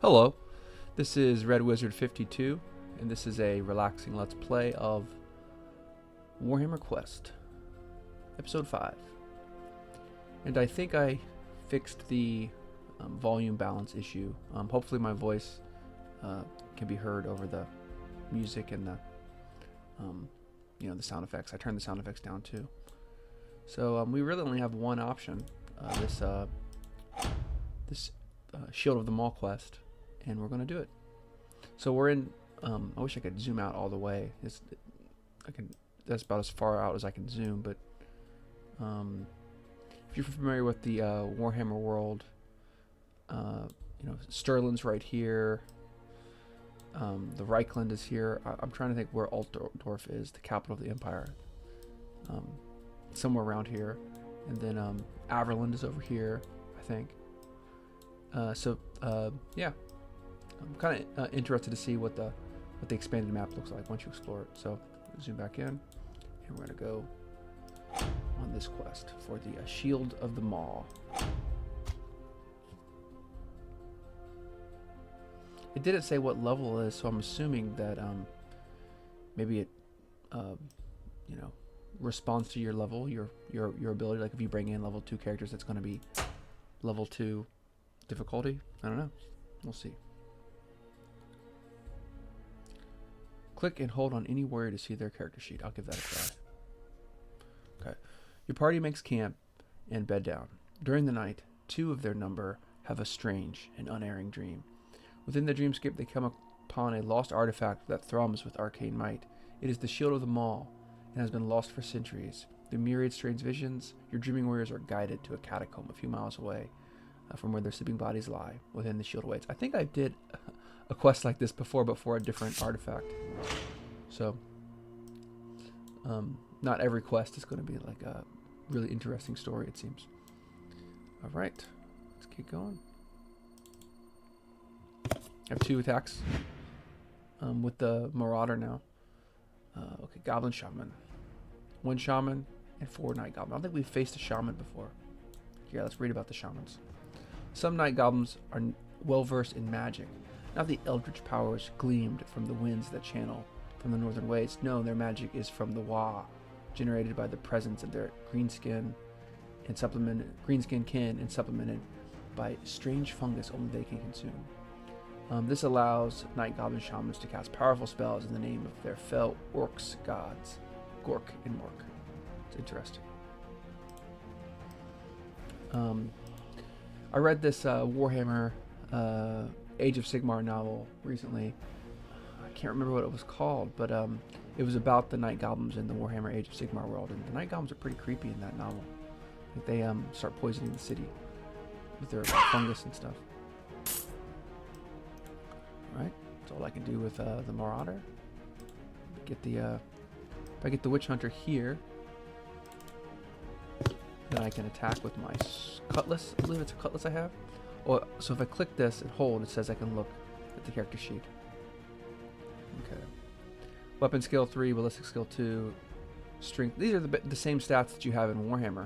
Hello, this is Red Wizard 52, and this is a relaxing let's play of Warhammer Quest, Episode 5. And I think I fixed the volume balance issue. Hopefully my voice can be heard over the music and the the sound effects. I turned the sound effects down too. So we really only have one option, this Shield of the Maw quest, and we're going to do it. So we're in, I wish I could zoom out all the way. That's about as far out as I can zoom, but if you're familiar with the Warhammer world, Stirland's right here. The Reichland is here. I'm trying to think where Altdorf is, the capital of the Empire. Somewhere around here. And then Averland is over here, I think. Yeah. I'm kind of interested to see what the expanded map looks like once you explore it. So zoom back in, and we're going to go on this quest for the Shield of the Maw. It didn't say what level it is, so I'm assuming that maybe it responds to your level, your ability. Like if you bring in level 2 characters, it's going to be level 2 difficulty. I don't know. We'll see. Click and hold on any warrior to see their character sheet. I'll give that a try. Okay. Your party makes camp and bed down. During the night, 2 of their number have a strange and unerring dream. Within the dreamscape, they come upon a lost artifact that thrums with arcane might. It is the Shield of the Maw and has been lost for centuries. Through myriad strange visions, your dreaming warriors are guided to a catacomb a few miles away from where their sleeping bodies lie. Within the shield awaits. I think I did a quest like this before, but for a different artifact. So, not every quest is going to be like a really interesting story, it seems. All right, let's keep going. I have 2 attacks with the Marauder now. Okay, Goblin Shaman. 1 Shaman and 4 Night Goblin. I don't think we've faced a Shaman before. Yeah, let's read about the Shamans. Some Night Goblins are well versed in magic. Not the eldritch powers gleamed from the winds that channel from the northern wastes. No, their magic is from the Wa, generated by the presence of their greenskin kin and supplemented by strange fungus only they can consume. This allows Night Goblin Shamans to cast powerful spells in the name of their fell orcs gods, Gork and Mork. It's interesting. I read this Warhammer Age of Sigmar novel recently. I can't remember what it was called, but it was about the Night Goblins in the Warhammer Age of Sigmar world, and the Night Goblins are pretty creepy in that novel. Like they start poisoning the city with their fungus and stuff. Alright, that's all I can do with the Marauder. Get the if I get the Witch Hunter here, then I can attack with my cutlass. I believe it's a cutlass I have. So if I click this and hold, it says I can look at the character sheet. Okay. Weapon skill 3, ballistic skill 2, strength. These are the same stats that you have in Warhammer.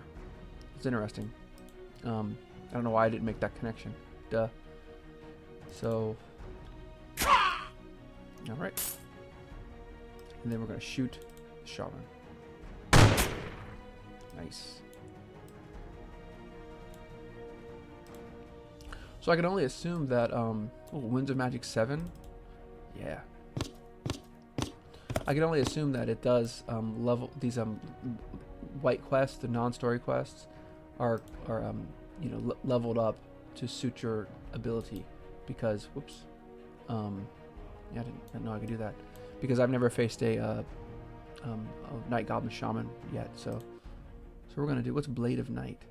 It's interesting. I don't know why I didn't make that connection. Duh. So, all right. And then we're gonna shoot the Shaman. Nice. So I can only assume that, Winds of Magic 7? Yeah. I can only assume that it does, level, these, white quests, the non-story quests, are leveled up to suit your ability. Because, whoops. Yeah, I didn't know I could do that. Because I've never faced a Night Goblin Shaman yet, so we're gonna do, what's Blade of Night?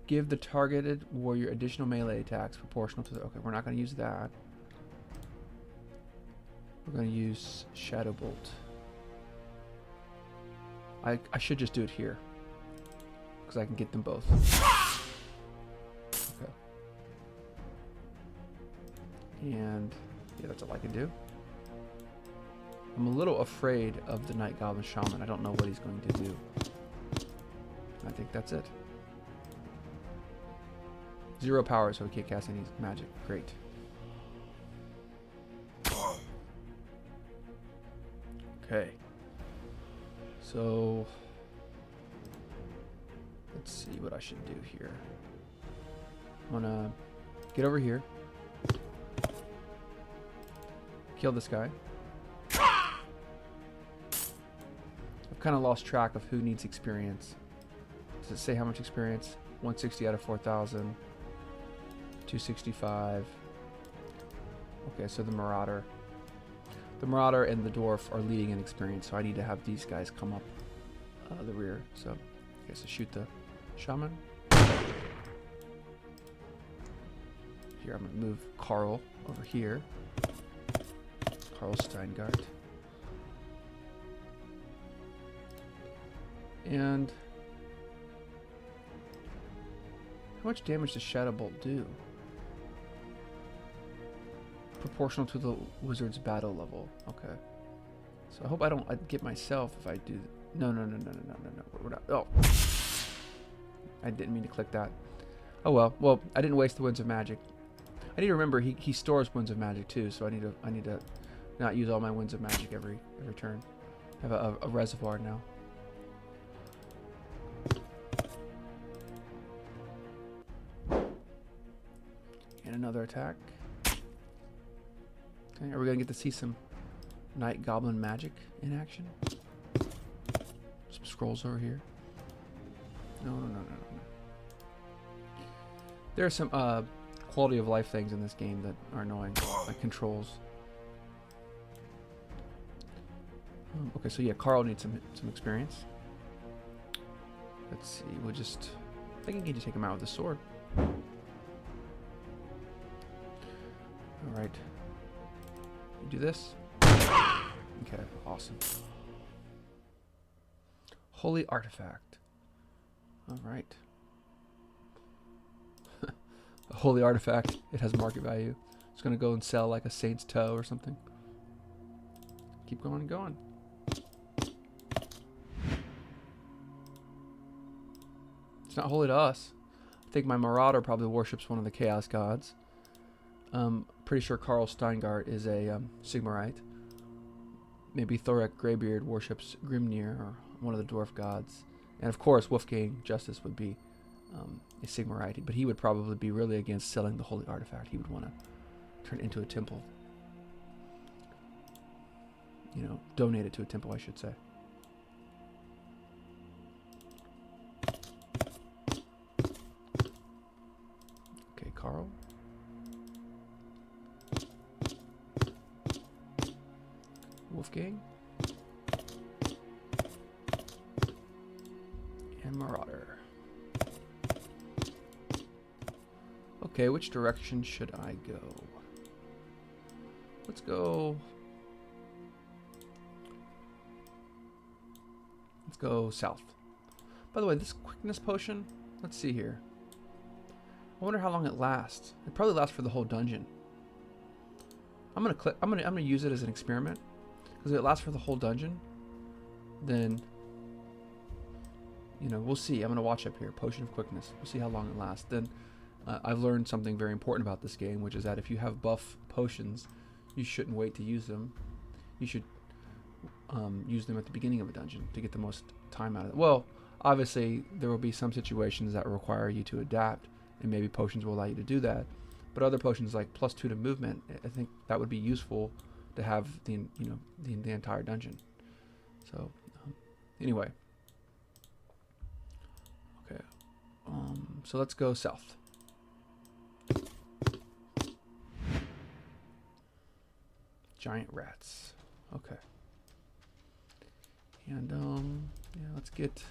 Give the targeted warrior additional melee attacks proportional to the... Okay, we're not going to use that. We're going to use Shadow Bolt. I should just do it here, because I can get them both. Okay. And yeah, that's all I can do. I'm a little afraid of the Night Goblin Shaman. I don't know what he's going to do. I think that's it. 0 power, so we can't cast any magic. Great. Okay. So let's see what I should do here. I'm gonna get over here. Kill this guy. I've kind of lost track of who needs experience. Does it say how much experience? 160 out of 4,000. 265. Okay, so the Marauder. The Marauder and the Dwarf are leading in experience, so I need to have these guys come up the rear. So, okay, so shoot the Shaman. Here, I'm going to move Carl over here. Carl Steingart. And how much damage does Shadow Bolt do? Proportional to the wizard's battle level. Okay. So I hope I don't get myself if I do. No. We're not. Oh. I didn't mean to click that. Oh well. Well, I didn't waste the Winds of Magic. I need to remember he stores Winds of Magic too, so I need to not use all my Winds of Magic every turn. I have a reservoir now. And another attack. Okay, are we gonna get to see some Night Goblin magic in action? Some scrolls over here. No. There are some quality of life things in this game that are annoying, like controls. Okay, so yeah, Carl needs some experience. Let's see, we'll just... I think I can take him out with a sword. Alright. You do this? Okay, awesome. Holy Artifact. Alright. A holy artifact. It has market value. It's gonna go and sell like a saint's toe or something. Keep going and going. It's not holy to us. I think my Marauder probably worships one of the Chaos Gods. Pretty sure Carl Steingart is a Sigmarite. Maybe Thorek Greybeard worships Grimnir, or one of the dwarf gods. And of course, Wolfgang Justice would be a Sigmarite, but he would probably be really against selling the holy artifact. He would want to turn it into a temple. You know, donate it to a temple, I should say. Okay, Carl. Wolfgang. And Marauder. Okay, which direction should I go? Let's go... Let's go south. By the way, this quickness potion, let's see here. I wonder how long it lasts. It probably lasts for the whole dungeon. I'm gonna use it as an experiment. Because if it lasts for the whole dungeon, then, you know, we'll see. I'm going to watch up here. Potion of Quickness. We'll see how long it lasts. Then I've learned something very important about this game, which is that if you have buff potions, you shouldn't wait to use them. You should use them at the beginning of a dungeon to get the most time out of it. Well, obviously, there will be some situations that require you to adapt, and maybe potions will allow you to do that. But other potions like +2 to movement, I think that would be useful to have the entire dungeon. So anyway, okay. So let's go south. Giant rats. Okay. And yeah, let's get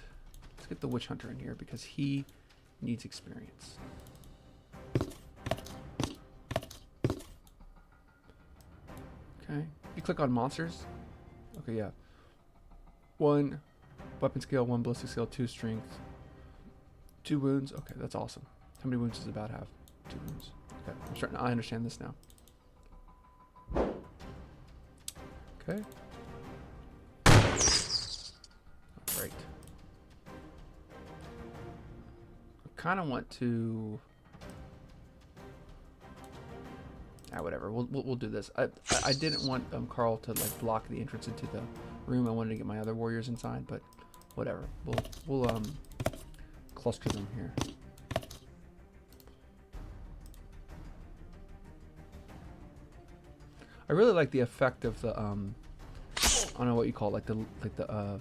the witch hunter in here because he needs experience. Okay. You click on monsters. Okay, yeah. 1 weapon skill, 1 ballistic skill, 2 strength, 2 wounds. Okay, that's awesome. How many wounds does the bat have? 2 wounds. Okay, I understand this now. Okay. Great. I kind of want to Whatever. We'll do this. I didn't want Carl to like block the entrance into the room. I wanted to get my other warriors inside, but whatever. We'll cluster them here. I really like the effect of the I don't know what you call it, like the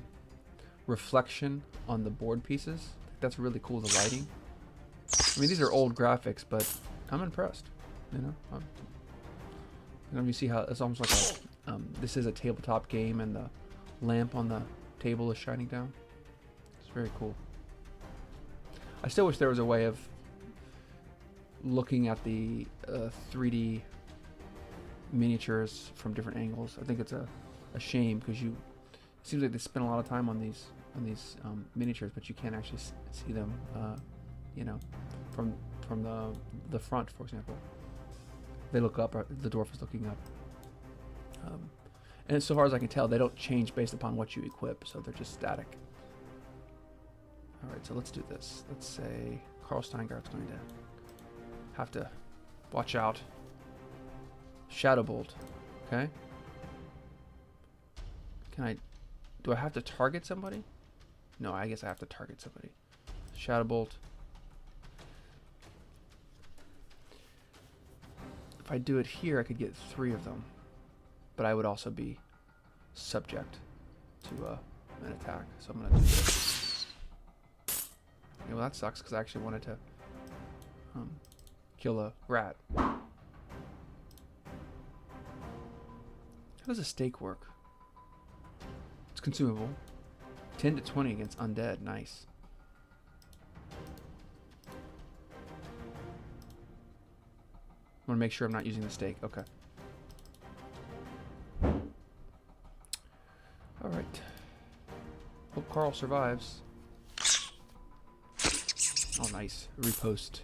reflection on the board pieces. That's really cool. The lighting. I mean, these are old graphics, but I'm impressed. You know, you see how it's almost like a this is a tabletop game, and the lamp on the table is shining down. It's very cool. I still wish there was a way of looking at the 3D miniatures from different angles. I think it's a shame because it seems like they spend a lot of time on these miniatures, but you can't actually see them, you know, from the front, for example. They look up, or the dwarf is looking up. And so far as I can tell, they don't change based upon what you equip, so they're just static. Alright, so let's do this. Let's say Carl Steingard's going to have to watch out. Shadow Bolt. Okay. Do I have to target somebody? No, I guess I have to target somebody. Shadow Bolt. If I do it here, I could get 3 of them. But I would also be subject to an attack. So I'm going to do this. Yeah, well, that sucks because I actually wanted to kill a rat. How does a stake work? It's consumable. 10 to 20 against undead. Nice. I want to make sure I'm not using the stake. Okay. Alright. Hope Carl survives. Oh, nice. Repost.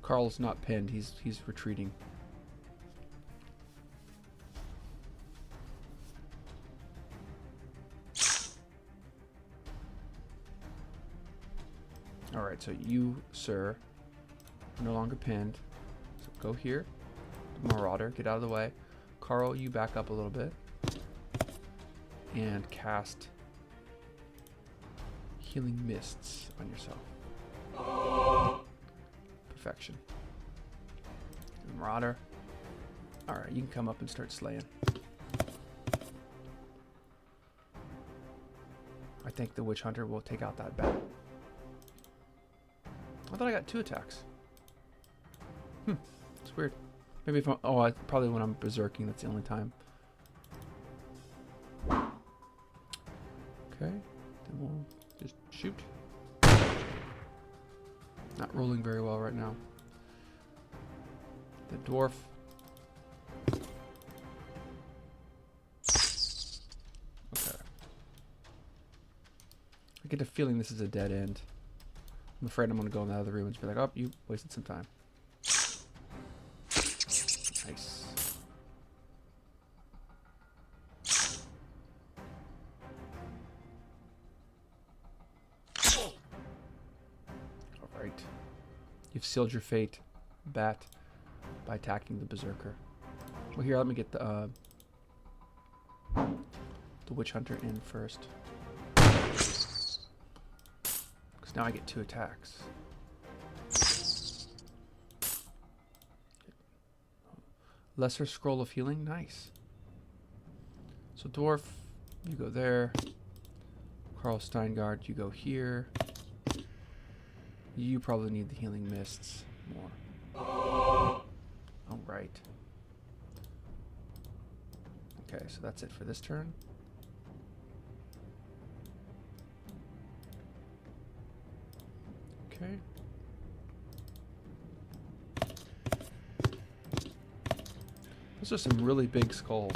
Carl's not pinned. He's retreating. Alright, so you, sir, are no longer pinned. So go here. Marauder, get out of the way. Carl, you back up a little bit. And cast Healing Mists on yourself. Perfection. Marauder. Alright, you can come up and start slaying. I think the Witch Hunter will take out that bat. I thought I got 2 attacks. It's weird. Maybe if probably when I'm berserking, that's the only time. Okay. Then we'll just shoot. Not rolling very well right now. The dwarf. Okay. I get a feeling this is a dead end. I'm afraid I'm going to go in the other room and just be like, oh, you wasted some time. Nice. Alright. You've sealed your fate, bat, by attacking the berserker. Well, here, let me get the Witch Hunter in first. Now I get 2 attacks. Lesser Scroll of Healing, nice. So dwarf, you go there. Carl Steingard, you go here. You probably need the Healing Mists more. Alright. Okay, so that's it for this turn. Okay. Those are some really big skulls.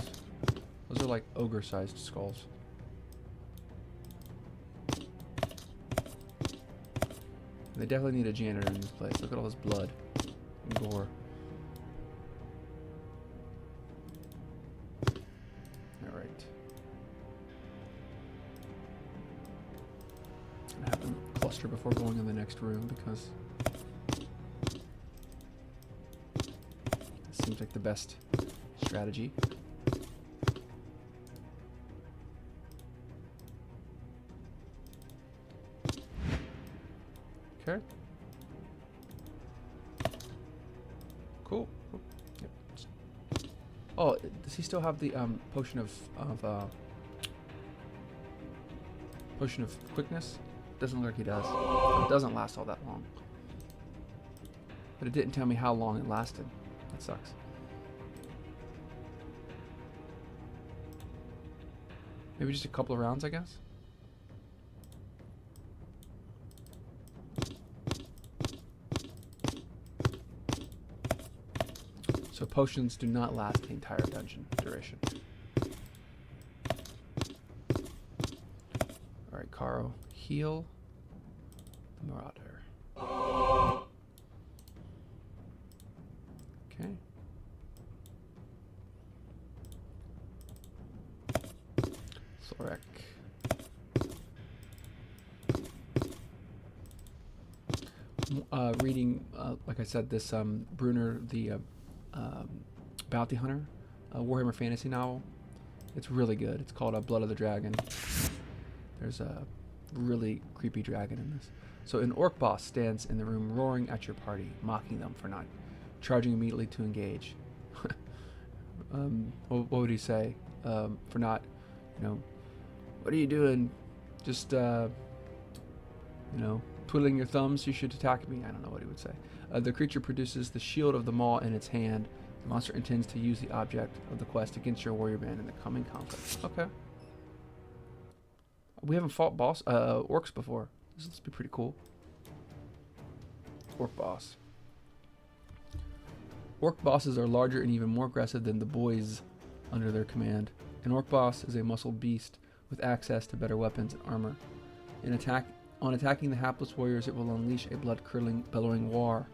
Those are like ogre-sized skulls. They definitely need a janitor in this place. Look at all this blood and gore. Alright. Have them cluster before going in the next room because seems like the best strategy. Okay. Cool. Yep. Oh, does he still have the potion of quickness? Doesn't look like he does. It doesn't last all that long. But it didn't tell me how long it lasted. That sucks. Maybe just a couple of rounds, I guess. So potions do not last the entire dungeon duration. Alright, Caro. Heal the Marauder. Okay. Thorek. Reading, like I said, this Brunner, the bounty hunter, Warhammer fantasy novel. It's really good. It's called Blood of the Dragon. There's a really creepy dragon in this. So an orc boss stands in the room roaring at your party, mocking them for not charging immediately to engage. What would he say? For not, what are you doing? Just, twiddling your thumbs, you should attack me. I don't know what he would say. The creature produces the shield of the maw in its hand. The monster intends to use the object of the quest against your warrior band in the coming conflict. Okay. We haven't fought orcs before. This must be pretty cool. Orc boss. Orc bosses are larger and even more aggressive than the boys under their command. An orc boss is a muscled beast with access to better weapons and armor. On attacking the hapless warriors, it will unleash a blood-curdling, bellowing war,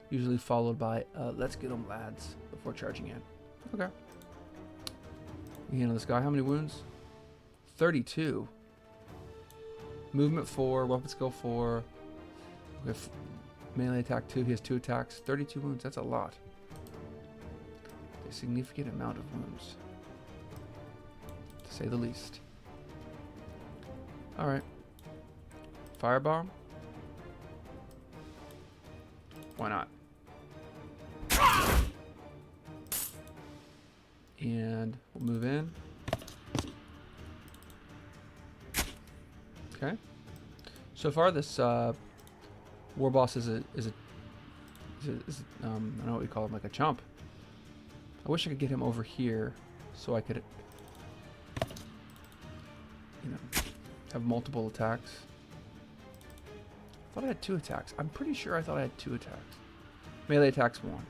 usually followed by "Let's get 'em, lads," before charging in. Okay. We handle this guy. How many wounds? 32. Movement 4, weapon skill 4. We have melee attack 2. He has 2 attacks. 32 wounds. That's a lot. A significant amount of wounds, to say the least. All right. Firebomb. Why not? And we'll move in. Okay. So far, this war boss is I don't know what we call him, like a chump. I wish I could get him over here so I could, have multiple attacks. I thought I had 2 attacks. I'm pretty sure I thought I had 2 attacks. Melee attacks 1.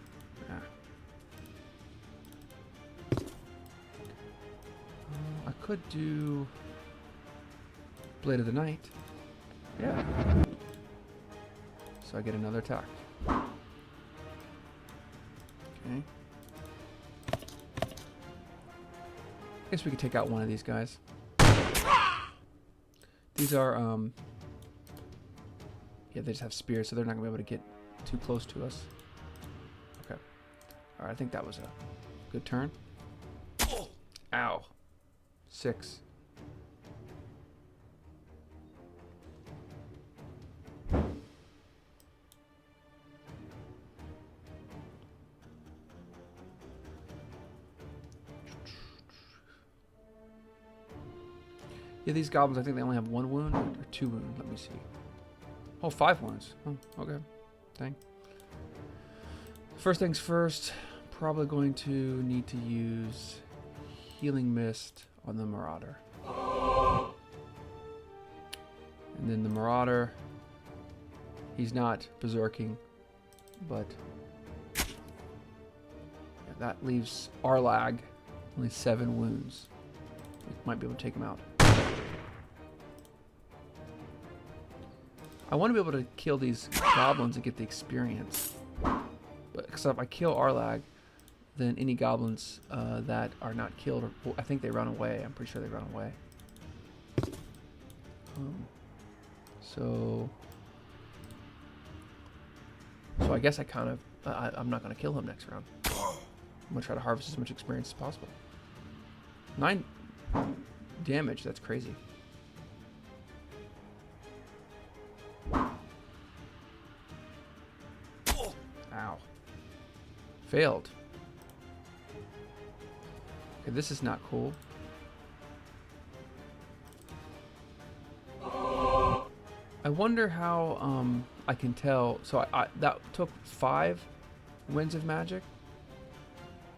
I could do Blade of the Night. Yeah. So I get another attack. Okay. Guess we could take out one of these guys. These are, yeah, they just have spears, so they're not going to be able to get too close to us. Okay. Alright, I think that was a good turn. Ow. 6. Yeah, these goblins, I think they only have 1 wound or 2 wounds. Let me see. Oh, 5 wounds. Oh, okay. Dang. First things first, probably going to need to use Healing Mist on the Marauder. And then the Marauder, he's not berserking, but yeah, that leaves Arlag only 7 wounds. We might be able to take him out. I want to be able to kill these goblins and get the experience. But because if I kill Arlag, then any goblins that are not killed, I think they run away. I'm pretty sure they run away. So I guess I kind of, I'm not going to kill him next round. I'm gonna try to harvest as much experience as possible. 9 damage, that's crazy. Ow. Failed. Okay, this is not cool. I wonder how I can tell. So I that took 5 winds of magic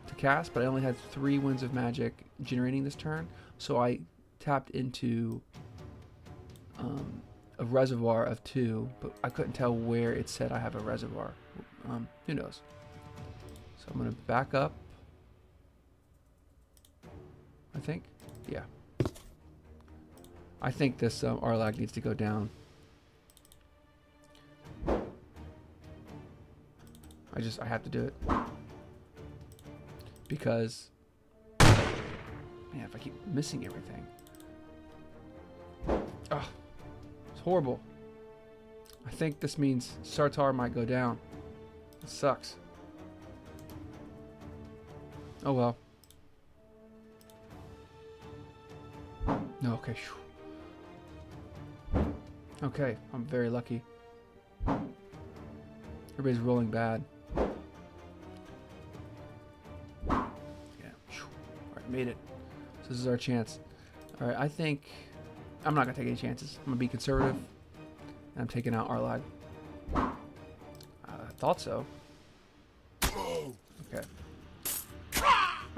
to cast, but I only had 3 winds of magic generating this turn. So I tapped into a reservoir of 2, but I couldn't tell where it said I have a reservoir. Who knows? So I'm gonna back up. I think, yeah. I think this Arlag needs to go down. I have to do it. Because, man, if I keep missing everything. Oh, it's horrible. I think this means Sartar might go down. It sucks. Oh well. No, okay. Okay, I'm very lucky. Everybody's rolling bad. Yeah. Alright, made it. So this is our chance. Alright, I think I'm not gonna take any chances. I'm gonna be conservative. And I'm taking out Arlag. I thought so. Okay.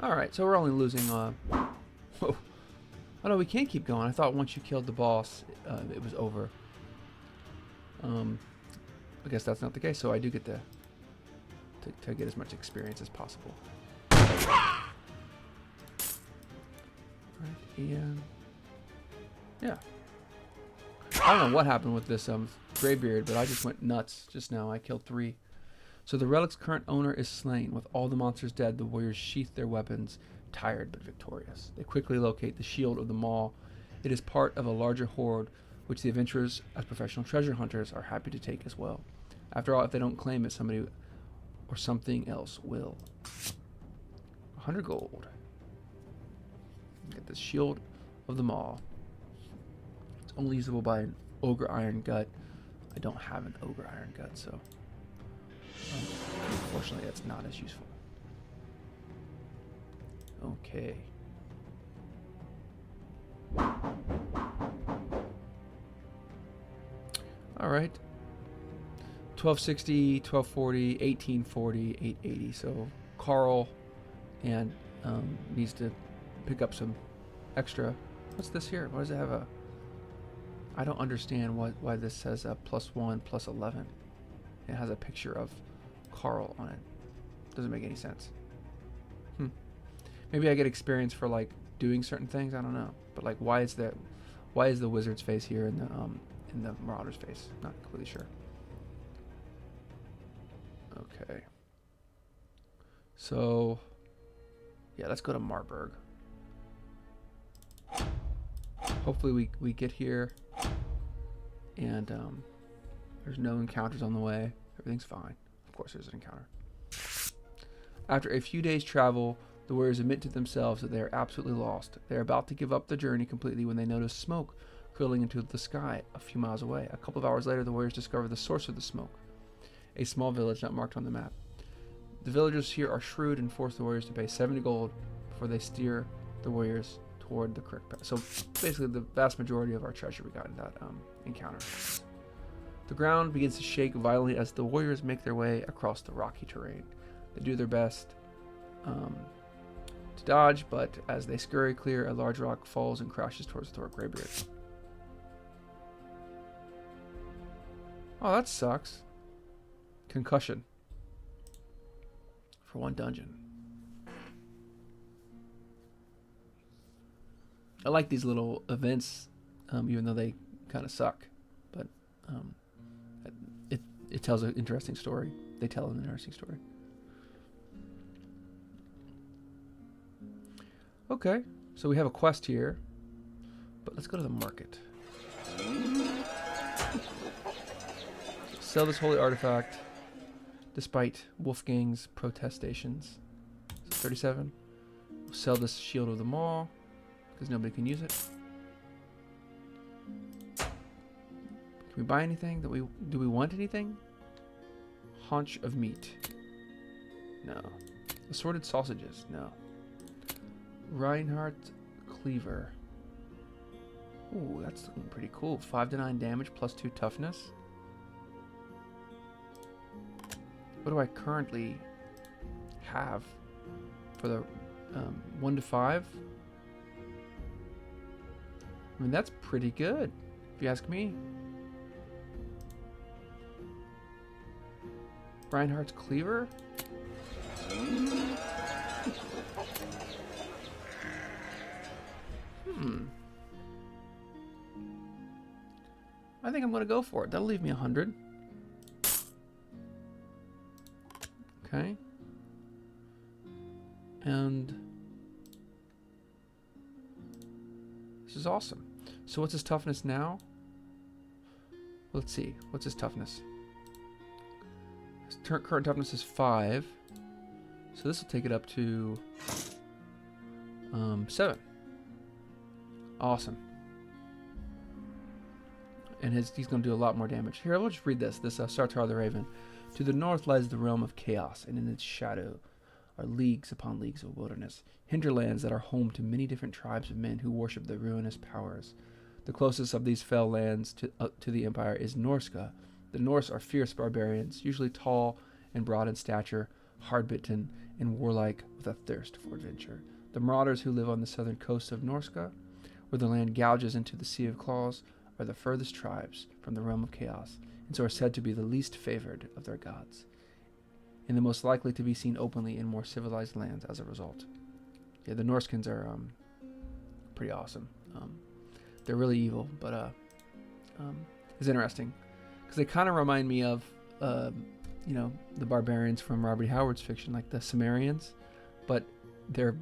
Alright, so we're only losing whoa. Oh no, we can keep going. I thought once you killed the boss, it was over. I guess that's not the case, so I do get to get as much experience as possible. Right, and yeah. I don't know what happened with this Greybeard, but I just went nuts just now. I killed 3. So the relic's current owner is slain. With all the monsters dead, the warriors sheath their weapons, tired but victorious. They quickly locate the shield of the Maw. It is part of a larger horde, which the adventurers, as professional treasure hunters, are happy to take as well. After all, if they don't claim it, somebody or something else will. 100 gold. Get the shield of the Maw. It's only usable by an ogre iron gut. I don't have an ogre iron gut, so unfortunately that's not as useful. Okay. All right. 1260, 1240, 1840, 880. So Carl and needs to pick up some extra. What's this here? Why does it have a? I don't understand why this says a +1 +11. It has a picture of Carl on it. Doesn't make any sense. Maybe I get experience for like doing certain things. I don't know. But like, why is the wizard's face here in the marauder's face? Not completely sure. Okay. So, yeah, let's go to Marburg. Hopefully we get here and there's no encounters on the way. Everything's fine. Of course there's an encounter. After a few days' travel, the warriors admit to themselves that they are absolutely lost. They are about to give up the journey completely when they notice smoke curling into the sky a few miles away. A couple of hours later, the warriors discover the source of the smoke. A small village not marked on the map. The villagers here are shrewd and force the warriors to pay 70 gold before they steer the warriors toward the correct path. So basically the vast majority of our treasure we got in that encounter. The ground begins to shake violently as the warriors make their way across the rocky terrain. They do their best to dodge, but as they scurry clear, a large rock falls and crashes towards Thor Greybeard. Oh, that sucks. Concussion. For 1 dungeon. I like these little events, even though they kind of suck. But it tells an interesting story. They tell an interesting story. Okay, so we have a quest here, but let's go to the market. Sell this holy artifact despite Wolfgang's protestations. 37. We'll sell this Shield of the Maw because nobody can use it. Can we buy anything? Do we want anything? Haunch of meat. No. Assorted sausages. No. Reinhardt Cleaver. Ooh, that's looking pretty cool. 5 to 9 damage plus 2 toughness. What do I currently have for the 1 to 5? I mean, that's pretty good, if you ask me. Reinhardt's Cleaver? I think I'm going to go for it. That'll leave me 100. Okay. And this is awesome. So what's his toughness now? Let's see. What's his toughness? His current toughness is 5. So this will take it up to 7. Awesome. And he's going to do a lot more damage. Here, I'll just read this. This Sartar the Raven. To the north lies the realm of chaos, and in its shadow are leagues upon leagues of wilderness, hinterlands that are home to many different tribes of men who worship the ruinous powers. The closest of these fell lands to the Empire is Norska. The Norse are fierce barbarians, usually tall and broad in stature, hard-bitten, and warlike with a thirst for adventure. The marauders who live on the southern coast of Norska, where the land gouges into the Sea of Claws, are the furthest tribes from the realm of chaos, and so are said to be the least favored of their gods, and the most likely to be seen openly in more civilized lands as a result. Yeah, the Norskins are pretty awesome. They're really evil, but it's interesting because they kind of remind me of the barbarians from Robert E. Howard's fiction, like the Sumerians, but they're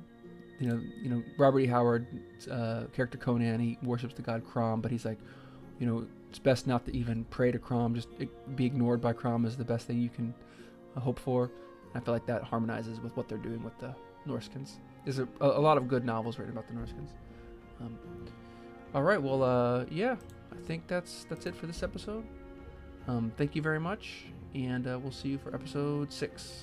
Robert E. Howard's character Conan, he worships the god Crom, but he's like, it's best not to even pray to Crom. Just be ignored by Crom is the best thing you can hope for. And I feel like that harmonizes with what they're doing with the Norskins. There's a lot of good novels written about the Norskins. All right, well, yeah, I think that's it for this episode. Thank you very much, and we'll see you for episode 6.